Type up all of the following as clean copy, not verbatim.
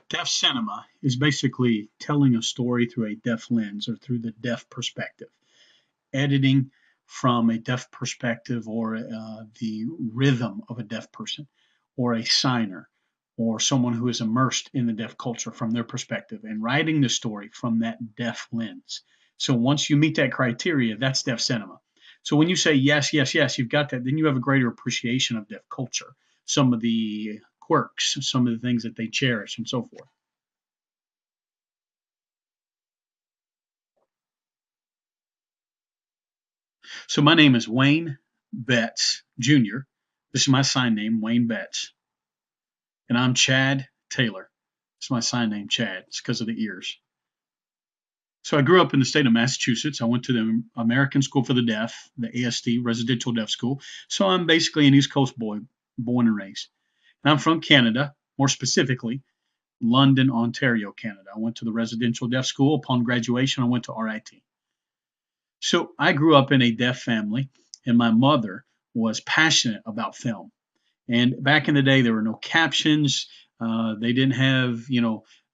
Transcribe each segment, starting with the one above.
Deaf cinema is basically telling a story through a deaf lens or through the deaf perspective. Editing from a deaf perspective or the rhythm of a deaf person or a signer or someone who is immersed in the deaf culture from their perspective and writing the story from that deaf lens. So once you meet that criteria, that's deaf cinema. So when you say yes, yes, yes, you've got that, then you have a greater appreciation of deaf culture, some of the quirks, some of the things that they cherish, and so forth. So my name is Wayne Betts Jr. This is my sign name, Wayne Betts, and I'm Chad Taylor. It's my sign name, Chad. It's because of the ears. So I grew up in the state of Massachusetts. I went to the American School for the Deaf, the ASD, Residential Deaf School. So I'm basically an East Coast boy, born and raised. And I'm from Canada, more specifically, London, Ontario, Canada. I went to the Residential Deaf School. Upon graduation, I went to RIT. So I grew up in a deaf family, and my mother was passionate about film. And back in the day, there were no captions. They didn't have,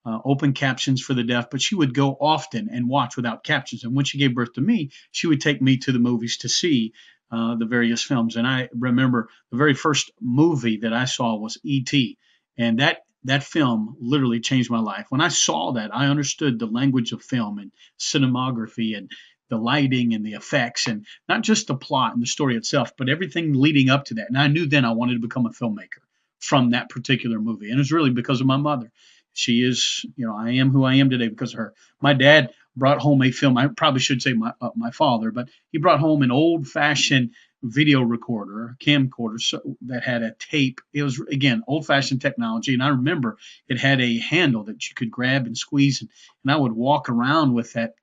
open captions for the deaf, but she would go often and watch without captions. And when she gave birth to me, she would take me to the movies to see the various films. And I remember the very first movie that I saw was E.T. And that film literally changed my life. When I saw that, I understood the language of film and cinematography and the lighting and the effects and not just the plot and the story itself, but everything leading up to that. And I knew then I wanted to become a filmmaker from that particular movie. And it was really because of my mother. She is, I am who I am today because of her. My dad brought home a film. I probably should say my father, but he brought home an old fashioned video recorder, camcorder, so, that had a tape. It was, again, old fashioned technology. And I remember it had a handle that you could grab and squeeze. And I would walk around with that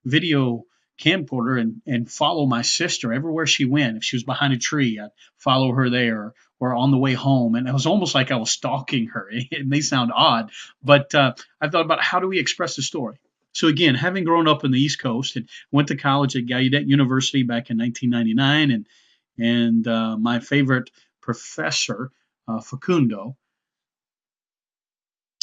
video camcorder and follow my sister everywhere she went. If she was behind a tree, I'd follow her there or on the way home. And it was almost like I was stalking her. It may sound odd, but I thought about how do we express the story? So again, having grown up in the East Coast and went to college at Gallaudet University back in 1999, and my favorite professor, Facundo,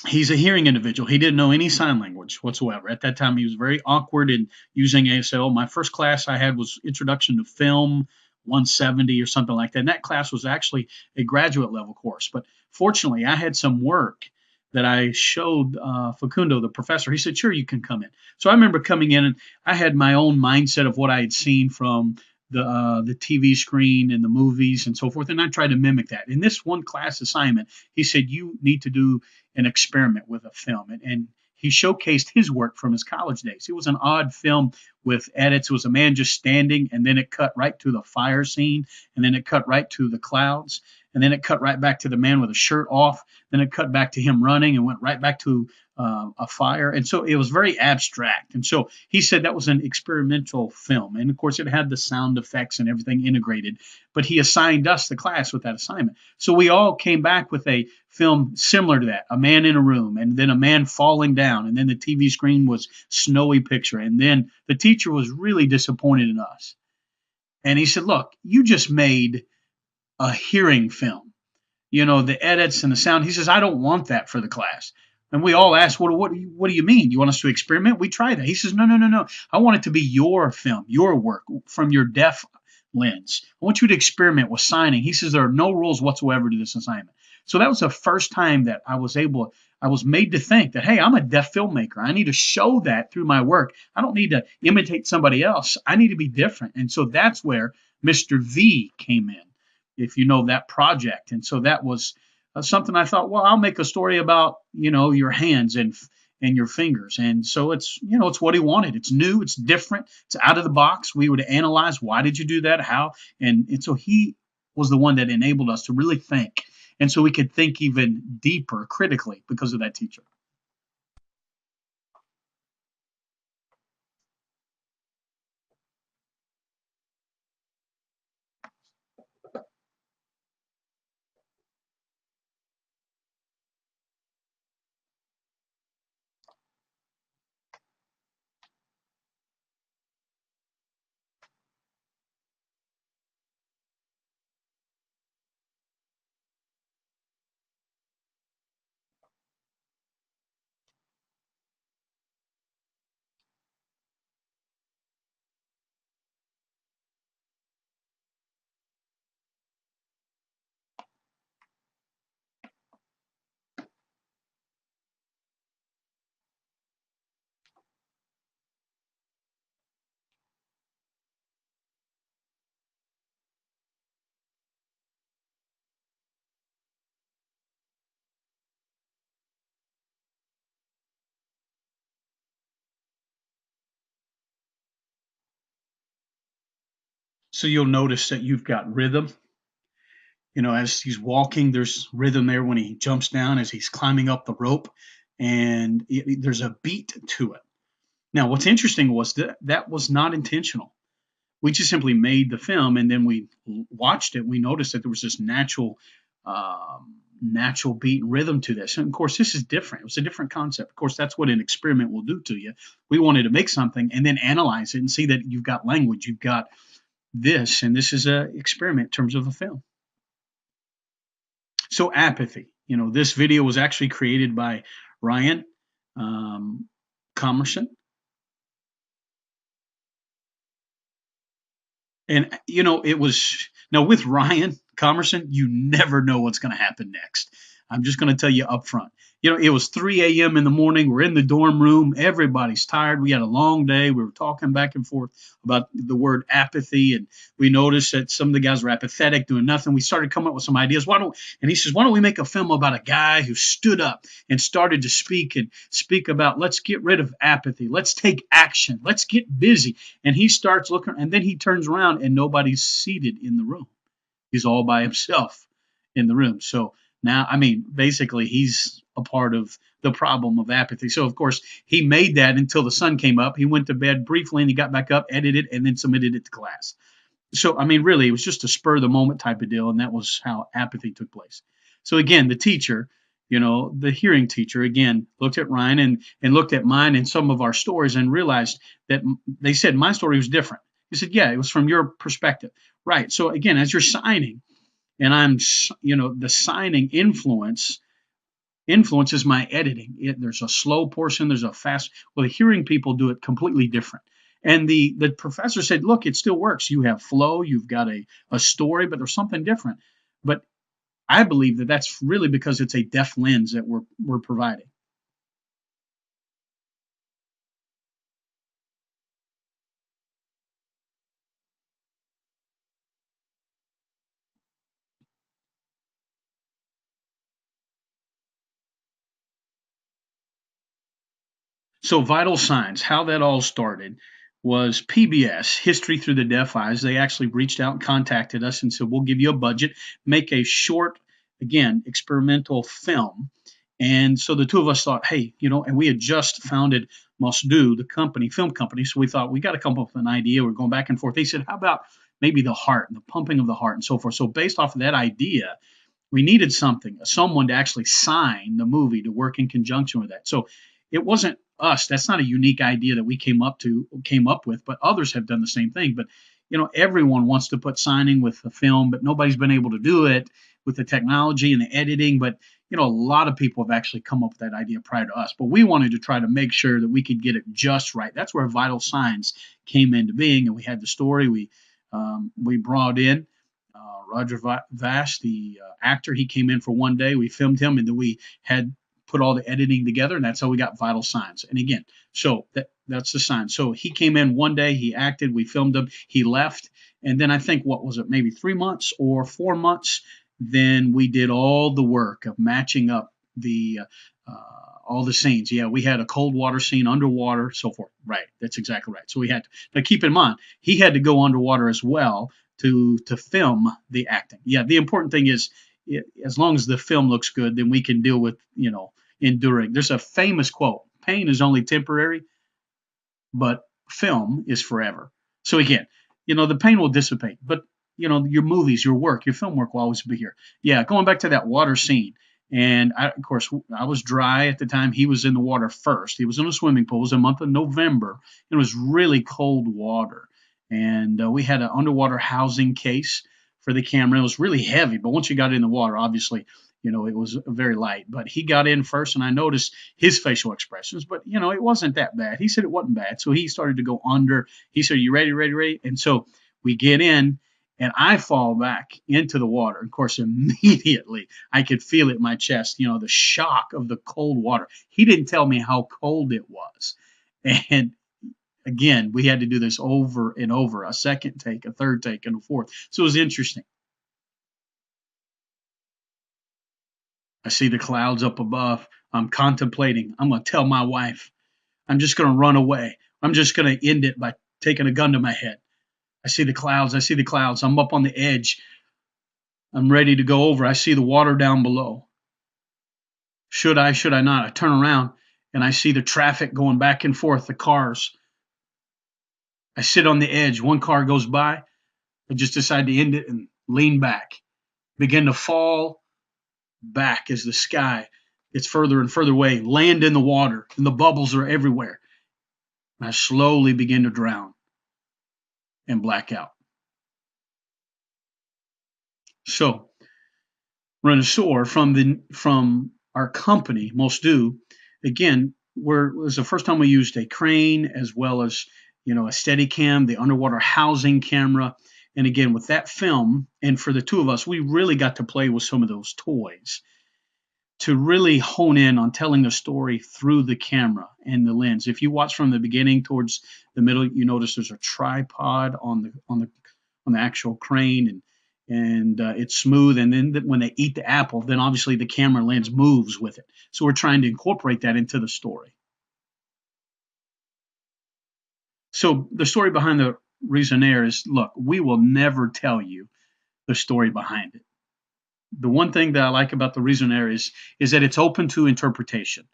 he's a hearing individual. He didn't know any sign language whatsoever. At that time, he was very awkward in using ASL. My first class I had was Introduction to Film 170 or something like that. And that class was actually a graduate level course. But fortunately, I had some work that I showed Facundo, the professor. He said, "Sure, you can come in." So I remember coming in and I had my own mindset of what I had seen from the TV screen and the movies and so forth, and I tried to mimic that. In this one class assignment, he said, "You need to do an experiment with a film." And he showcased his work from his college days. It was an odd film with edits. It was a man just standing, and then it cut right to the fire scene, and then it cut right to the clouds, and then it cut right back to the man with a shirt off. Then it cut back to him running and went right back to a fire. And so it was very abstract. And so he said that was an experimental film. And of course, it had the sound effects and everything integrated. But he assigned us the class with that assignment. So we all came back with a film similar to that, a man in a room, and then a man falling down, and then the TV screen was snowy picture, and then the teacher was really disappointed in us. And he said, "Look, you just made a hearing film. The edits and the sound." He says, "I don't want that for the class." And we all asked, what do you mean? You want us to experiment? We try that. He says, "No, no, no, no. I want it to be your film, your work from your deaf lens. I want you to experiment with signing." He says, "There are no rules whatsoever to this assignment." So that was the first time that I was made to think that, hey, I'm a deaf filmmaker. I need to show that through my work. I don't need to imitate somebody else. I need to be different. And so that's where Mr. V came in, if you know that project. And so that was something I thought, well, I'll make a story about, your hands and your fingers. And so it's what he wanted. It's new, it's different, it's out of the box. We would analyze, why did you do that? How? And so he was the one that enabled us to really think. And so we could think even deeper critically because of that teacher. So you'll notice that you've got rhythm. As he's walking, there's rhythm there when he jumps down, as he's climbing up the rope, and there's a beat to it. Now, what's interesting was that that was not intentional. We just simply made the film, and then we watched it. We noticed that there was this natural beat and rhythm to this. And of course, this is different. It was a different concept. Of course, that's what an experiment will do to you. We wanted to make something and then analyze it and see that you've got language, you've got this, and this is an experiment in terms of a film. So apathy. This video was actually created by Ryan Commerson. And it was now with Ryan Commerson, you never know what's going to happen next. I'm just going to tell you up front. It was 3 a.m. in the morning. We're in the dorm room. Everybody's tired. We had a long day. We were talking back and forth about the word apathy, and we noticed that some of the guys were apathetic, doing nothing. We started coming up with some ideas. And he says, why don't we make a film about a guy who stood up and started to speak about, let's get rid of apathy. Let's take action. Let's get busy. And he starts looking, and then he turns around and nobody's seated in the room. He's all by himself in the room. So now, basically, he's a part of the problem of apathy. So, of course, he made that until the sun came up. He went to bed briefly and he got back up, edited, and then submitted it to class. So, really, it was just a spur of the moment type of deal. And that was how apathy took place. So, again, the teacher, the hearing teacher, again, looked at Ryan and looked at mine and some of our stories and realized that they said my story was different. He said, yeah, it was from your perspective. Right. So, again, as you're signing, and the signing influences my editing. There's a slow portion, there's a fast. Well, the hearing people do it completely different. And the professor said, look, it still works. You have flow, you've got a story, but there's something different. But I believe that that's really because it's a deaf lens that we're providing. So Vital Signs, how that all started was PBS, History Through the Deaf Eyes. They actually reached out and contacted us and said, we'll give you a budget, make a short, again, experimental film. And so the two of us thought, hey, and we had just founded Must Do, the company, film company. So we thought, we got to come up with an idea. We're going back and forth. They said, how about maybe the heart, the pumping of the heart and so forth. So based off of that idea, we needed someone to actually sign the movie to work in conjunction with that. So it wasn't us. That's not a unique idea that we came up with, but others have done the same thing. But everyone wants to put signing with the film, but nobody's been able to do it with the technology and the editing. But a lot of people have actually come up with that idea prior to us. But we wanted to try to make sure that we could get it just right. That's where Vital Signs came into being, and we had the story. We brought in Roger Vash, the actor. He came in for one day. We filmed him, and then we had put all the editing together, and that's how we got Vital Signs. And again, so that's the sign. So he came in one day, he acted, we filmed him, he left, and then I think, what was it, maybe 3 months or 4 months, then we did all the work of matching up all the scenes. Yeah, we had a cold water scene, underwater, so forth. Right, that's exactly right. So we had to, now keep in mind, he had to go underwater as well to film the acting. Yeah, the important thing is, as long as the film looks good, then we can deal with, enduring. There's a famous quote: pain is only temporary, but film is forever. So again, the pain will dissipate, but your movies, your work, your film work will always be here. Yeah, going back to that water scene. And of course, I was dry at the time. He was in the water first. He was in a swimming pool. It was the month of November. It was really cold water. And we had an underwater housing case for the camera. It was really heavy, but once you got in the water, obviously, it was very light. But he got in first, and I noticed his facial expressions, but, it wasn't that bad. He said it wasn't bad. So he started to go under. He said, you ready, ready, ready? And so we get in, and I fall back into the water. Of course, immediately I could feel it in my chest, the shock of the cold water. He didn't tell me how cold it was. And again, we had to do this over and over, a second take, a third take, and a fourth. So it was interesting. I see the clouds up above. I'm contemplating. I'm going to tell my wife. I'm just going to run away. I'm just going to end it by taking a gun to my head. I see the clouds. I see the clouds. I'm up on the edge. I'm ready to go over. I see the water down below. Should I? Should I not? I turn around and I see the traffic going back and forth, the cars. I sit on the edge. One car goes by. I just decide to end it and lean back, begin to fall back as the sky gets further and further away, land in the water, and the bubbles are everywhere. And I slowly begin to drown and black out. So, Renaissor from our company, Most Do, again, it was the first time we used a crane as well as a Steadicam, the underwater housing camera. And again, with that film, and for the two of us, we really got to play with some of those toys to really hone in on telling the story through the camera and the lens. If you watch from the beginning towards the middle, you notice there's a tripod on the actual crane, and it's smooth. And then when they eat the apple, then obviously the camera lens moves with it. So we're trying to incorporate that into the story. So the story behind the Raisonnaire is, look, we will never tell you the story behind it. The one thing that I like about the Raisonnaire is that it's open to interpretation.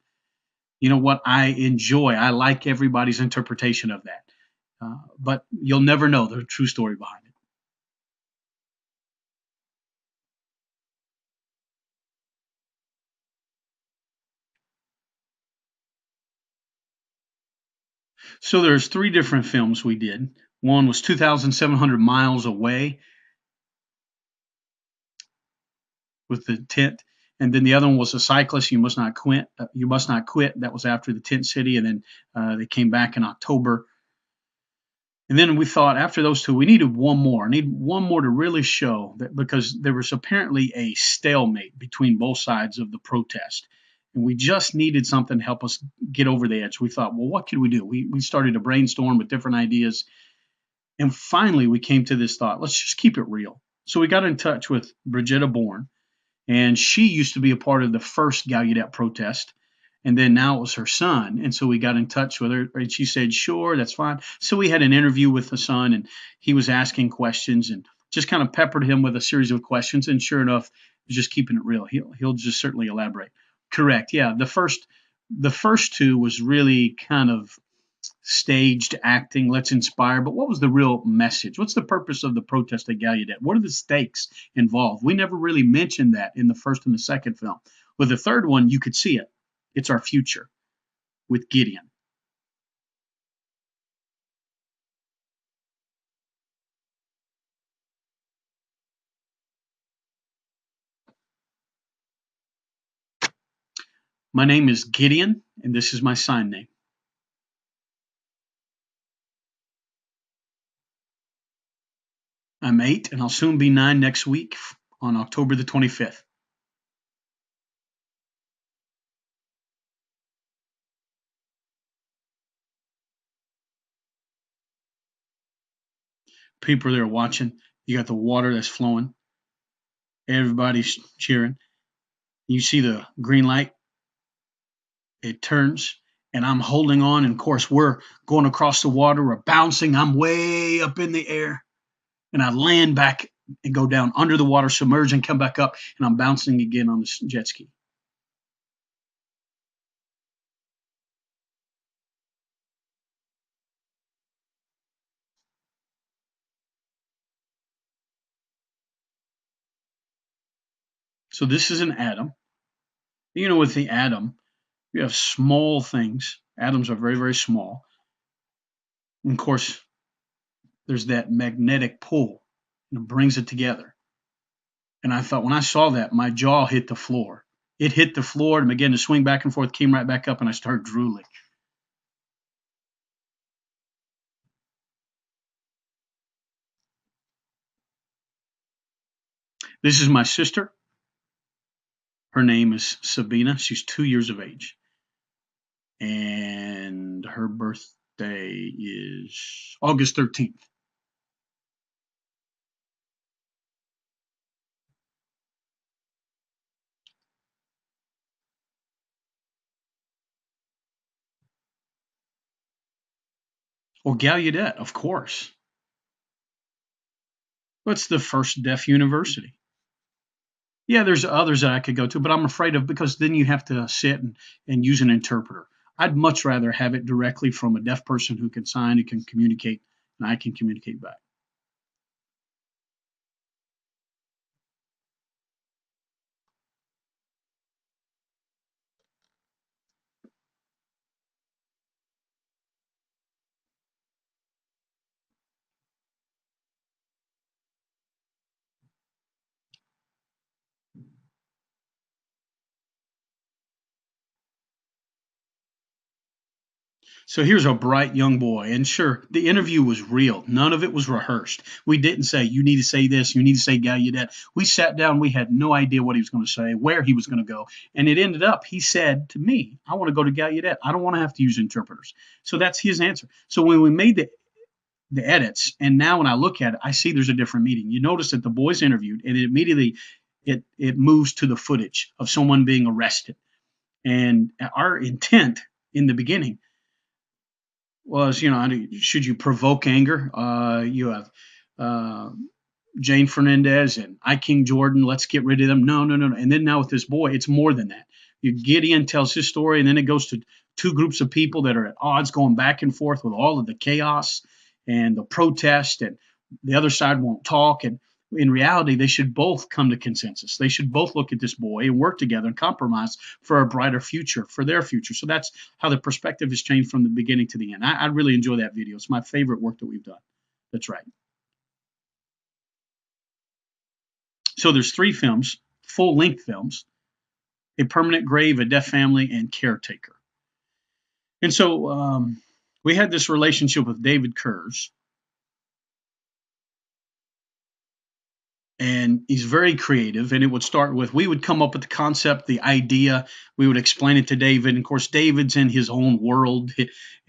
You know what I enjoy? I like everybody's interpretation of that. But you'll never know the true story behind it. So there's three different films we did. One was 2,700 Miles Away with the tent, and then the other one was A Cyclist. You must not quit. You must not quit. That was after the tent city, and then they came back in October. And then we thought after those two, we needed one more. I need one more to really show that, because there was apparently a stalemate between both sides of the protest. And we just needed something to help us get over the edge. We thought, well, what could we do? We started to brainstorm with different ideas. And finally, we came to this thought, let's just keep it real. So we got in touch with Brigitta Bourne, and she used to be a part of the first Gallaudet protest. And then now it was her son. And so we got in touch with her, and she said, sure, that's fine. So we had an interview with the son, and he was asking questions and just kind of peppered him with a series of questions. And sure enough, just keeping it real. He'll just certainly elaborate. Correct. Yeah. The first two was really kind of staged acting. Let's inspire. But what was the real message? What's the purpose of the protest at Gallaudet? What are the stakes involved? We never really mentioned that in the first and the second film. With the third one, you could see it. It's our future with Gideon. My name is Gideon, and this is my sign name. I'm 8, and I'll soon be 9 next week on October the 25th. People are there watching. You got the water that's flowing. Everybody's cheering. You see the green light. It turns, and I'm holding on. And of course, we're going across the water. We're bouncing. I'm way up in the air, and I land back and go down under the water, submerge, and come back up, and I'm bouncing again on the jet ski. So this is an atom. With the atom, you have small things. Atoms are very, very small. And of course, there's that magnetic pull, and it brings it together. And I thought, when I saw that, my jaw hit the floor. It hit the floor and began to swing back and forth, came right back up, and I started drooling. This is my sister. Her name is Sabina. She's 2 years of age. And her birthday is August 13th. Well, Gallaudet, of course. What's the first deaf university? Yeah, there's others that I could go to, but I'm afraid of because then you have to sit and use an interpreter. I'd much rather have it directly from a deaf person who can sign, who can communicate, and I can communicate back. So here's a bright young boy, and sure, the interview was real. None of it was rehearsed. We didn't say, you need to say this, you need to say Gallaudet. We sat down, we had no idea what he was going to say, where he was going to go. And it ended up, he said to me, I want to go to Gallaudet. I don't want to have to use interpreters. So that's his answer. So when we made the edits, and now when I look at it, I see there's a different meaning. You notice that the boy's interviewed, and it immediately it moves to the footage of someone being arrested. And our intent in the beginning was, should you provoke anger? You have uh, Jane Fernandez and I King Jordan. Let's get rid of them. No, no, no, no. And then now with this boy, it's more than that. Gideon tells his story, and then it goes to two groups of people that are at odds, going back and forth with all of the chaos and the protest, and the other side won't talk. And in reality, they should both come to consensus. They should both look at this boy and work together and compromise for a brighter future, for their future. So that's how the perspective has changed from the beginning to the end. I really enjoy that video. It's my favorite work that we've done. That's right. So there's three films, full-length films: A Permanent Grave, A Deaf Family, and Caretaker. And so we had this relationship with David Kurz, and he's very creative. And it would start with, we would come up with the concept, the idea, we would explain it to David. And of course, David's in his own world,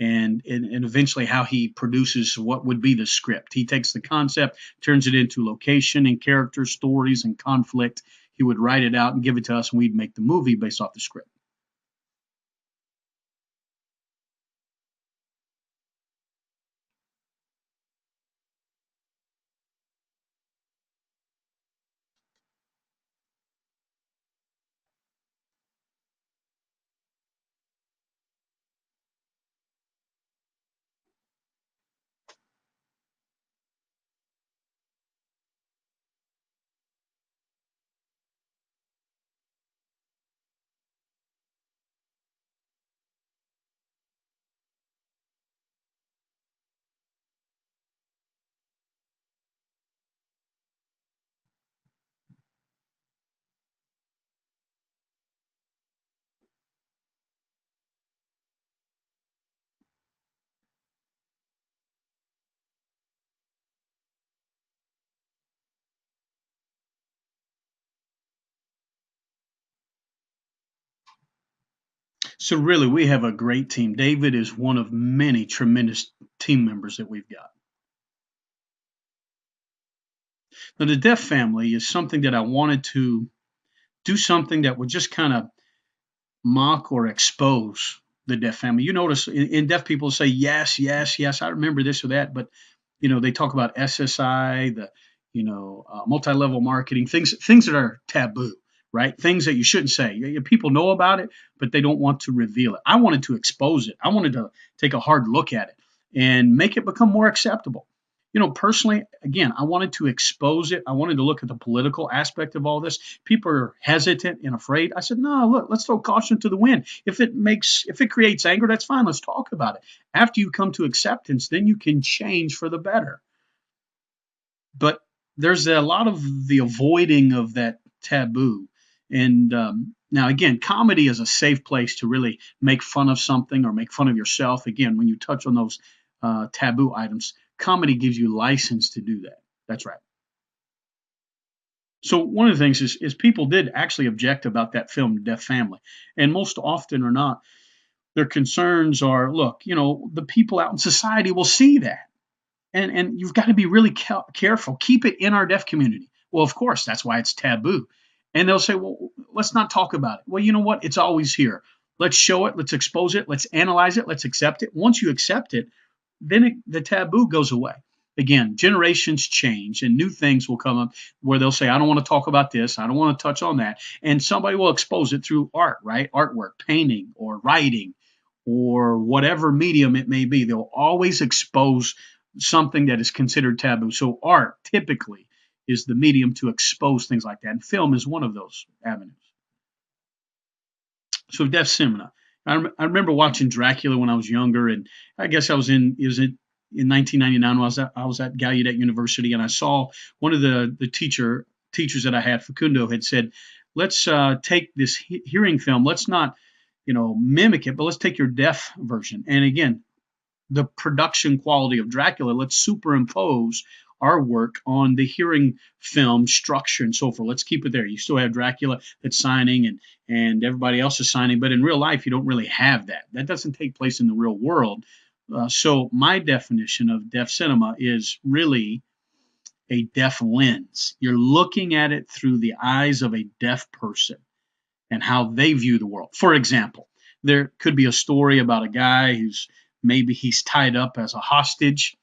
and eventually how he produces what would be the script. He takes the concept, turns it into location and character, stories and conflict. He would write it out and give it to us, and we'd make the movie based off the script. So really, we have a great team. David is one of many tremendous team members that we've got. Now, the Deaf Family is something that I wanted to do, something that would just kind of mock or expose the deaf family. You notice in deaf people say yes, yes, yes. I remember this or that, but they talk about SSI, the multi-level marketing, things that are taboo, right? Things that you shouldn't say. People know about it, but they don't want to reveal it. I wanted to expose it. I wanted to take a hard look at it and make it become more acceptable. Personally, again, I wanted to expose it. I wanted to look at the political aspect of all this. People are hesitant and afraid. I said, no, look, let's throw caution to the wind. If it creates anger, that's fine. Let's talk about it. After you come to acceptance, then you can change for the better. But there's a lot of the avoiding of that taboo. And now, again, comedy is a safe place to really make fun of something or make fun of yourself. Again, when you touch on those taboo items, comedy gives you license to do that. That's right. So one of the things is people did actually object about that film, Deaf Family, and most often or not, their concerns are, look, the people out in society will see that, and you've got to be really careful. Keep it in our deaf community. Well, of course, that's why it's taboo. And they'll say, well, let's not talk about it. Well, you know what? It's always here. Let's show it. Let's expose it. Let's analyze it. Let's accept it. Once you accept it, then the taboo goes away. Again, generations change and new things will come up where they'll say, I don't want to talk about this. I don't want to touch on that. And somebody will expose it through art, right? Artwork, painting, or writing, or whatever medium it may be. They'll always expose something that is considered taboo. So, art typically is the medium to expose things like that. And film is one of those avenues. So, deaf cinema. I remember watching Dracula when I was younger, and I guess I was in is it in 1999 when I was at Gallaudet University, and I saw one of the teachers that I had, Facundo, had said, "Let's take this hearing film. Let's not, mimic it, but let's take your deaf version." And again, the production quality of Dracula, let's superimpose our work on the hearing film structure and so forth. Let's keep it there. You still have Dracula that's signing and everybody else is signing, but in real life, you don't really have that. That doesn't take place in the real world. So my definition of deaf cinema is really a deaf lens. You're looking at it through the eyes of a deaf person and how they view the world. For example, there could be a story about a guy who's maybe he's tied up as a hostage,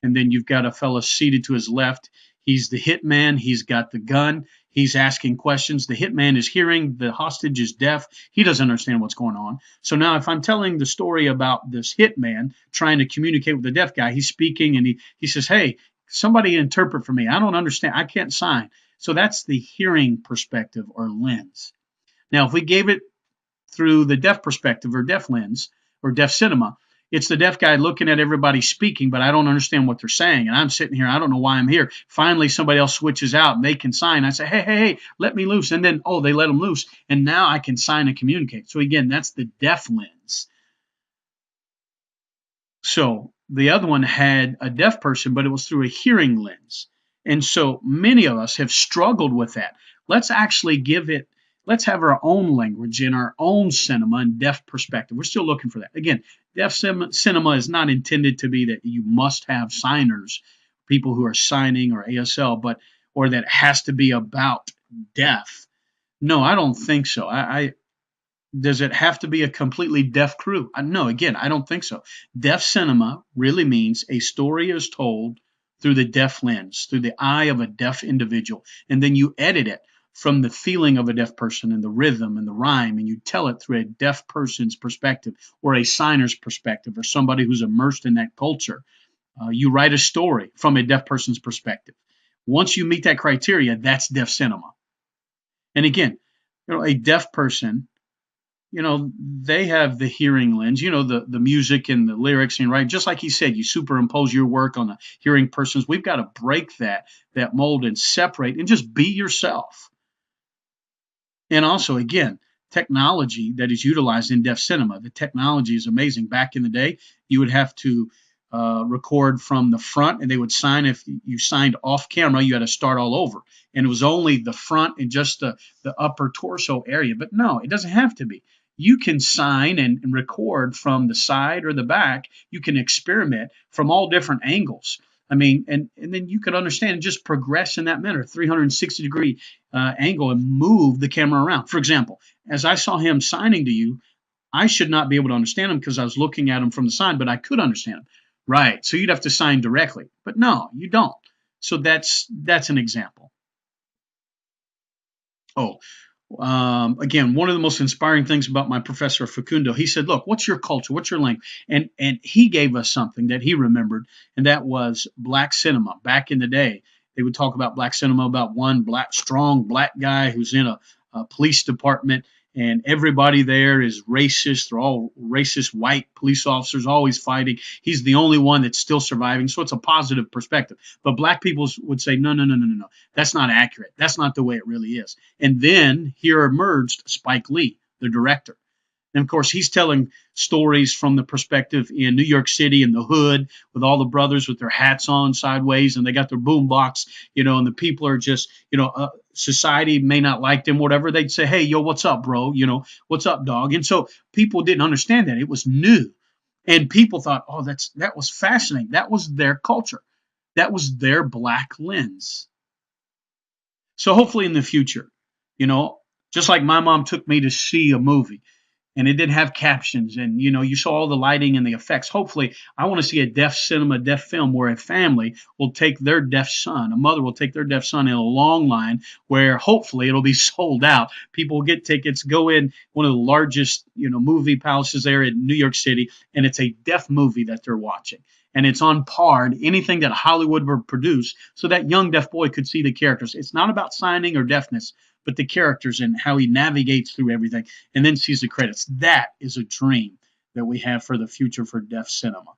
and then you've got a fella seated to his left. He's the hitman. He's got the gun. He's asking questions. The hitman is hearing. The hostage is deaf. He doesn't understand what's going on. So now, if I'm telling the story about this hitman trying to communicate with the deaf guy, he's speaking and he says, "Hey, somebody interpret for me. I don't understand. I can't sign." So that's the hearing perspective or lens. Now, if we gave it through the deaf perspective or deaf lens or deaf cinema, it's the deaf guy looking at everybody speaking, but I don't understand what they're saying. And I'm sitting here. I don't know why I'm here. Finally, somebody else switches out and they can sign. I say, hey, hey, hey, let me loose. And then, oh, they let them loose. And now I can sign and communicate. So again, that's the deaf lens. So the other one had a deaf person, but it was through a hearing lens. And so many of us have struggled with that. Let's actually let's have our own language in our own cinema and deaf perspective. We're still looking for that. Again, deaf cinema is not intended to be that you must have signers, people who are signing or ASL, or that it has to be about deaf. No, I don't think so. Does it have to be a completely deaf crew? No, again, I don't think so. Deaf cinema really means a story is told through the deaf lens, through the eye of a deaf individual, and then you edit it from the feeling of a deaf person and the rhythm and the rhyme, and you tell it through a deaf person's perspective or a signer's perspective or somebody who's immersed in that culture. You write a story from a deaf person's perspective. Once you meet that criteria, that's deaf cinema. And again, a deaf person, they have the hearing lens, the music and the lyrics, and right, just like he said, you superimpose your work on the hearing person's. We've got to break that mold and separate and just be yourself. And also, again, technology that is utilized in deaf cinema. The technology is amazing. Back in the day, you would have to record from the front, and they would sign. If you signed off camera, you had to start all over. And it was only the front and just the upper torso area. But no, it doesn't have to be. You can sign and record from the side or the back. You can experiment from all different angles. I mean, and then you could understand and just progress in that manner, 360-degree angle, and move the camera around. For example, as I saw him signing to you, I should not be able to understand him because I was looking at him from the side, but I could understand him. Right. So you'd have to sign directly. But no, you don't. So that's an example. Oh, again, one of the most inspiring things about my professor Facundo, he said, "Look, what's your culture? What's your language?" And he gave us something that he remembered, and that was black cinema. Back in the day, they would talk about black cinema about one strong black guy who's in a police department, and everybody there is racist. They're all racist white police officers, always fighting. He's the only one that's still surviving, so it's a positive perspective. But black people would say, no, no, no, no, no, no. That's not accurate. That's not the way it really is. And then here emerged Spike Lee, the director. And of course, he's telling stories from the perspective in New York City in the hood with all the brothers with their hats on sideways and they got their boom box, and the people are just, society may not like them, whatever. They'd say, "Hey, yo, what's up, bro? What's up, dog?" And so people didn't understand that. It was new. And people thought, oh, that was fascinating. That was their culture. That was their black lens. So hopefully in the future, just like my mom took me to see a movie, and it didn't have captions, and you saw all the lighting and the effects. Hopefully, I want to see a deaf cinema, deaf film where a family will take their deaf son, a mother will take their deaf son in a long line where hopefully it'll be sold out. People will get tickets, go in one of the largest movie palaces there in New York City, and it's a deaf movie that they're watching. And it's on par to anything that Hollywood would produce, so that young deaf boy could see the characters. It's not about signing or deafness, but the characters and how he navigates through everything and then sees the credits. That is a dream that we have for the future for deaf cinema.